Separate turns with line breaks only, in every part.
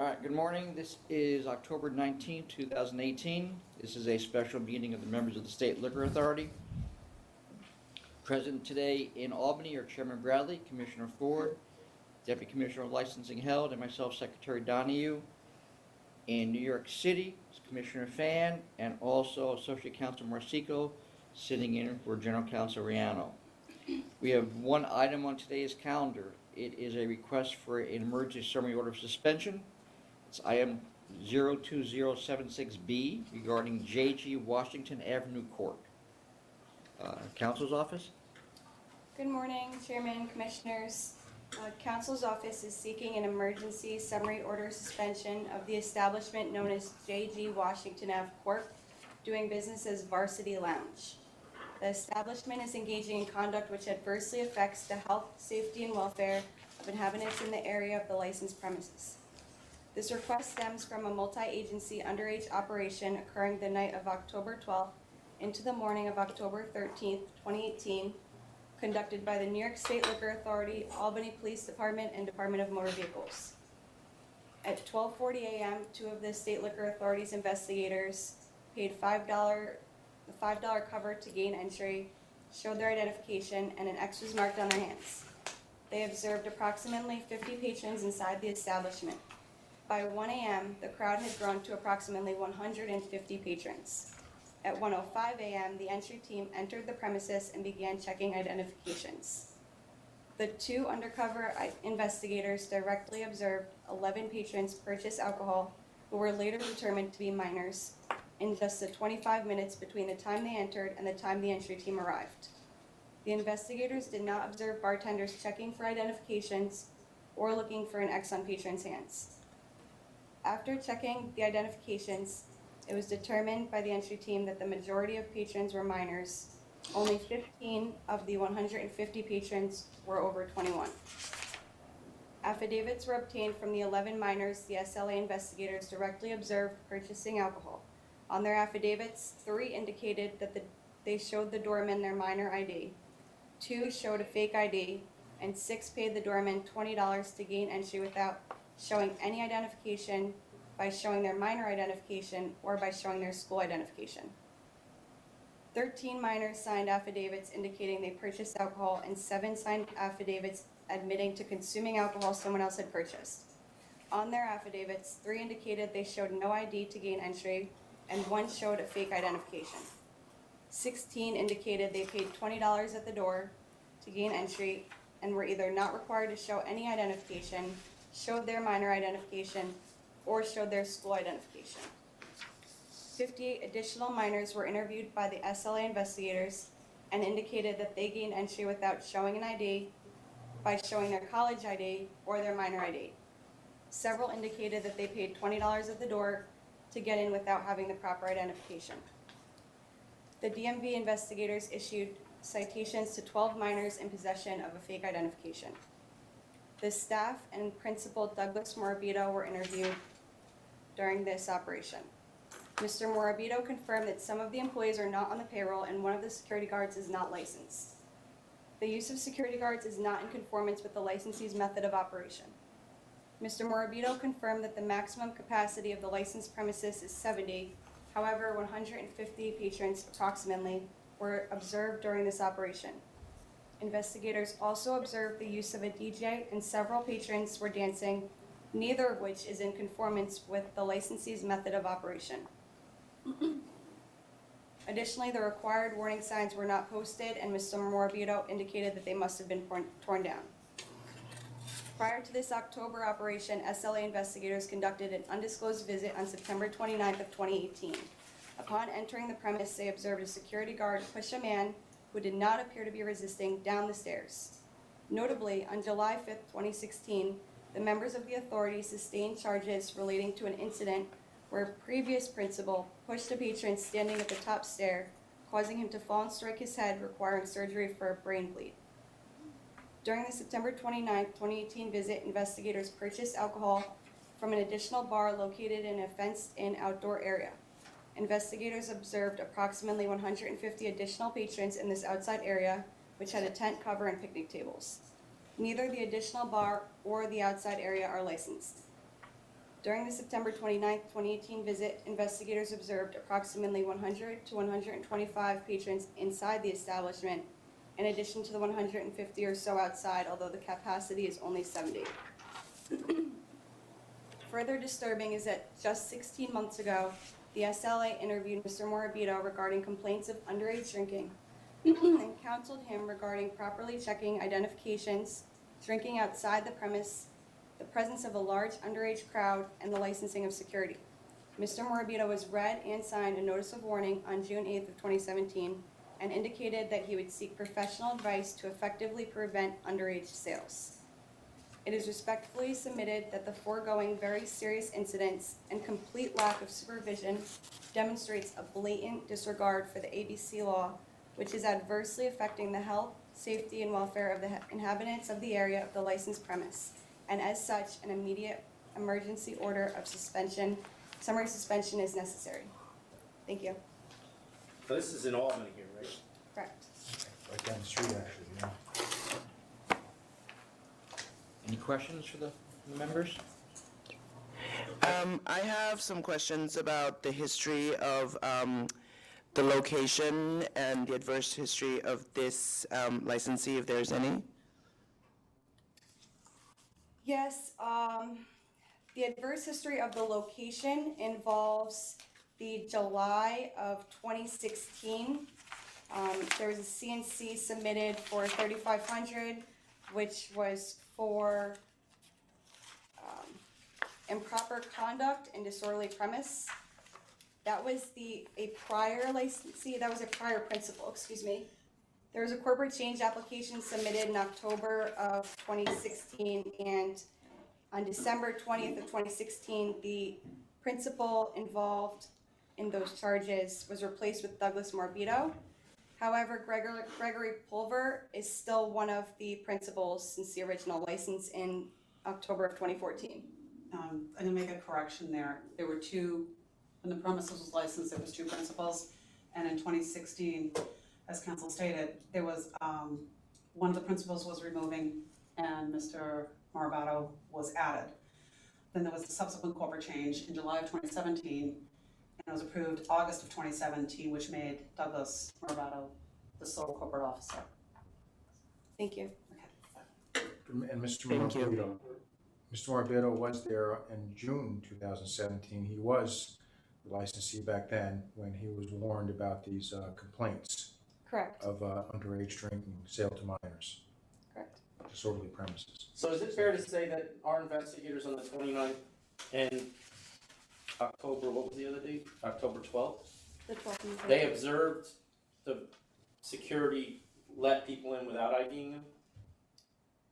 All right, good morning. This is October 19th, 2018. This is a special meeting of the members of the State Liquor Authority. Present today in Albany are Chairman Bradley, Commissioner Ford, Deputy Commissioner of Licensing Held, and myself, Secretary Donahue. In New York City is Commissioner Fan and also Associate Counsel Marsico sitting in for General Counsel Riano. We have one item on today's calendar. It is a request for an emergency summary order of suspension. It's item 02076B regarding J.G. Washington Avenue Court. Counsel's office?
Good morning, Chairman, Commissioners. Council's office is seeking an emergency summary order suspension of the establishment known as J.G. Washington Ave Court, doing business as Varsity Lounge. The establishment is engaging in conduct which adversely affects the health, safety, and welfare of inhabitants in the area of the licensed premises. This request stems from a multi-agency underage operation occurring the night of October 12th into the morning of October 13th, 2018, conducted by the New York State Liquor Authority, Albany Police Department, and Department of Motor Vehicles. At 12:40 a.m., two of the State Liquor Authority's investigators paid the $5 cover to gain entry, showed their identification, and an X was marked on their hands. They observed approximately 50 patrons inside the establishment. By 1 a.m., the crowd had grown to approximately 150 patrons. At 1:05 a.m., the entry team entered the premises and began checking identifications. The two undercover investigators directly observed 11 patrons purchase alcohol who were later determined to be minors in just the 25 minutes between the time they entered and the time the entry team arrived. The investigators did not observe bartenders checking for identifications or looking for an X on patrons' hands. After checking the identifications, it was determined by the entry team that the majority of patrons were minors. Only 15 of the 150 patrons were over 21. Affidavits were obtained from the 11 minors the SLA investigators directly observed purchasing alcohol. On their affidavits, 3 indicated that they showed the doorman their minor ID, 2 showed a fake ID, and 6 paid the doorman $20 to gain entry without showing any identification, by showing their minor identification, or by showing their school identification. 13 minors signed affidavits indicating they purchased alcohol, and 7 signed affidavits admitting to consuming alcohol someone else had purchased. On their affidavits, 3 indicated they showed no ID to gain entry, and 1 showed a fake identification. 16 indicated they paid $20 at the door to gain entry and were either not required to show any identification, showed their minor identification, or showed their school identification. 58 additional minors were interviewed by the SLA investigators and indicated that they gained entry without showing an ID, by showing their college ID or their minor ID. Several indicated that they paid $20 at the door to get in without having the proper identification. The DMV investigators issued citations to 12 minors in possession of a fake identification. The staff and Principal Douglas Morabito were interviewed during this operation. Mr. Morabito confirmed that some of the employees are not on the payroll and one of the security guards is not licensed. The use of security guards is not in conformance with the licensee's method of operation. Mr. Morabito confirmed that the maximum capacity of the licensed premises is 70. However, 150 patrons approximately were observed during this operation. Investigators also observed the use of a DJ and several patrons were dancing, neither of which is in conformance with the licensee's method of operation. Additionally, the required warning signs were not posted, and Mr. Morabito indicated that they must have been torn down. Prior to this October operation, SLA investigators conducted an undisclosed visit on September 29th of 2018. Upon entering the premise, they observed a security guard push a man who did not appear to be resisting down the stairs. Notably, on July 5th, 2016, the members of the authority sustained charges relating to an incident where a previous principal pushed a patron standing at the top stair, causing him to fall and strike his head, requiring surgery for a brain bleed. During the September 29, 2018 visit, investigators purchased alcohol from an additional bar located in a fenced-in outdoor area. Investigators observed approximately 150 additional patrons in this outside area, which had a tent cover and picnic tables. Neither the additional bar or the outside area are licensed. During the September 29, 2018 visit, investigators observed approximately 100 to 125 patrons inside the establishment, in addition to the 150 or so outside, although the capacity is only 70. Further disturbing is that just 16 months ago, the SLA interviewed Mr. Morabito regarding complaints of underage drinking and counseled him regarding properly checking identifications, drinking outside the premise, the presence of a large underage crowd, and the licensing of security. Mr. Morabito was read and signed a notice of warning on June 8th of 2017 and indicated that he would seek professional advice to effectively prevent underage sales. It is respectfully submitted that the foregoing very serious incidents and complete lack of supervision demonstrates a blatant disregard for the ABC law, which is adversely affecting the health, safety, and welfare of the inhabitants of the area of the licensed premise, and as such, an immediate emergency order of suspension, summary suspension is necessary. Thank you.
So this is in Albany here, right?
Correct.
Right down the street, actually, yeah.
Any questions for the members?
I have some questions about the history of the location and the adverse history of this licensee, if there's any.
Yes, the adverse history of the location involves the July of 2016. There was a CNC submitted for 3,500, which was for improper conduct and disorderly premise. That was a prior licensee, that was a prior principal, excuse me. There was a corporate change application submitted in October of 2016, and on December 20th of 2016, the principal involved in those charges was replaced with Douglas Morabito. However, Gregory Pulver is still one of the principals since the original license in October of 2014.
I'm gonna make a correction there. There were two, when the premises was licensed, there was two principals. And in 2016, as council stated, there was, one of the principals was removing and Mr. Morabito was added. Then there was a subsequent corporate change in July of 2017, and it was approved August of 2017, which made Douglas Morabito the sole corporate officer.
Thank you.
Okay.
And Mr.
Thank you.
Morabito, Mr. Morabito was there in June 2017. He was the licensee back then when he was warned about these complaints
Correct.
of underage drinking, sale to minors,
Correct.
disorderly premises.
So is it fair to say that our investigators on the 29th and October, what was the other date? October 12th?
The 12th.
They observed the security let people in without IDing them?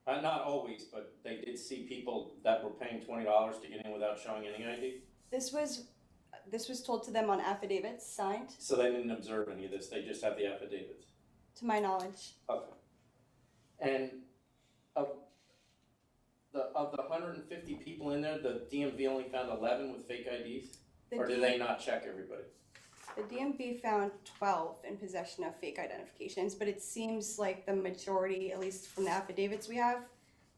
Not always, but they did see people that were paying $20 to get in without showing any ID?
This was told to them on affidavits signed,
So they didn't observe any of this, they just have the affidavits?
to my knowledge.
Okay. And of the 150 people in there, the DMV only found 11 with fake IDs?
The
Or did they not check everybody?
The DMV found 12 in possession of fake identifications, but it seems like the majority, at least from the affidavits we have,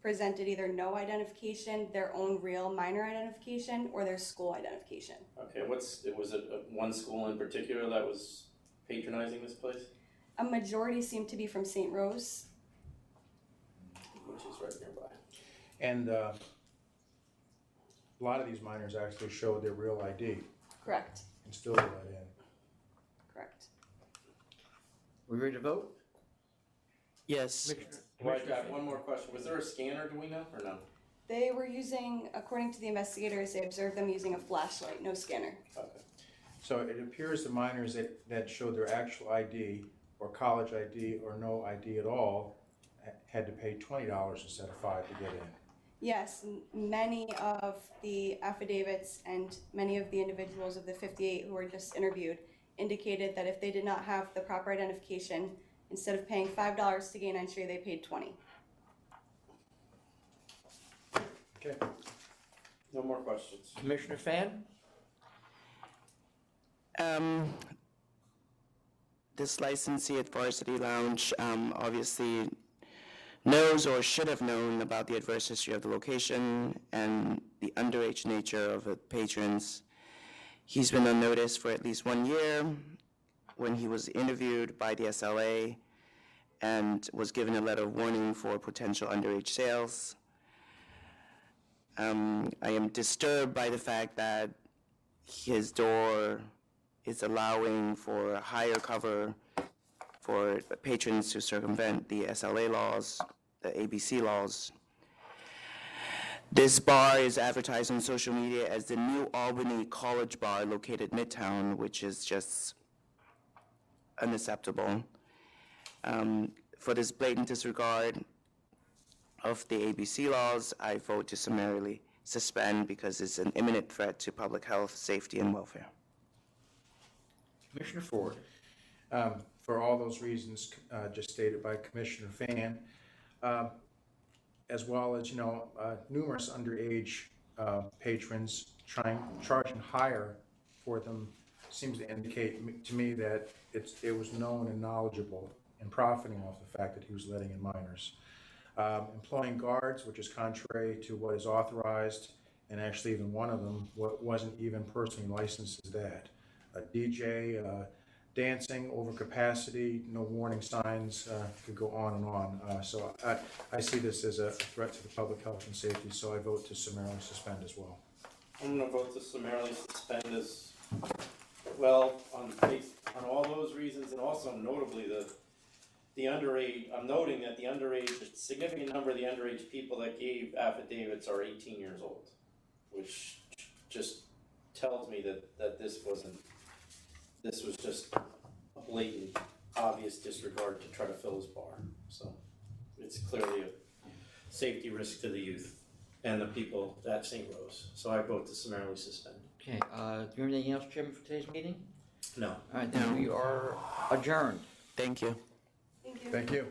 presented either no identification, their own real minor identification, or their school identification.
Okay, was it one school in particular that was patronizing this place?
A majority seem to be from St. Rose.
Which is right nearby.
And a lot of these minors actually showed their real ID
Correct.
and still were let in.
Correct.
We ready to vote?
Yes.
Well, I got one more question. Was there a scanner, do we know, or no?
They were using, according to the investigators, they observed them using a flashlight, no scanner.
Okay.
So it appears the minors that showed their actual ID or college ID or no ID at all had to pay $20 instead of $5 to get in.
Yes, many of the affidavits and many of the individuals of the 58 who were just interviewed indicated that if they did not have the proper identification, instead of paying $5 to gain entry, they paid $20.
Okay.
No more questions.
Commissioner Fan?
This licensee at Varsity Lounge obviously knows or should have known about the adverse history of the location and the underage nature of the patrons. He's been on notice for at least 1 year when he was interviewed by the SLA and was given a letter of warning for potential underage sales. I am disturbed by the fact that his door is allowing for higher cover for patrons to circumvent the SLA laws, the ABC laws. This bar is advertised on social media as the New Albany College Bar located Midtown, which is just unacceptable. For this blatant disregard of the ABC laws, I vote to summarily suspend because it's an imminent threat to public health, safety, and welfare.
Commissioner Ford.
For all those reasons just stated by Commissioner Fan, as well as, numerous underage patrons charging higher for them seems to indicate to me that it was known and knowledgeable and profiting off the fact that he was letting in minors. Employing guards, which is contrary to what is authorized, and actually even one of them wasn't even personally licensed as that. A DJ, dancing, over capacity, no warning signs, could go on and on. So I see this as a threat to the public health and safety, so I vote to summarily suspend as well.
I'm gonna vote to summarily suspend as well on all those reasons, and also notably the underage. I'm noting that a significant number of the underage people that gave affidavits are 18 years old, which just tells me that this was just a blatant, obvious disregard to try to fill his bar. So it's clearly a safety risk to the youth and the people at St. Rose. So I vote to summarily suspend.
Okay, do you have anything else, Chairman, for today's meeting?
No.
All right, then we are adjourned.
Thank you.
Thank you.
Thank you.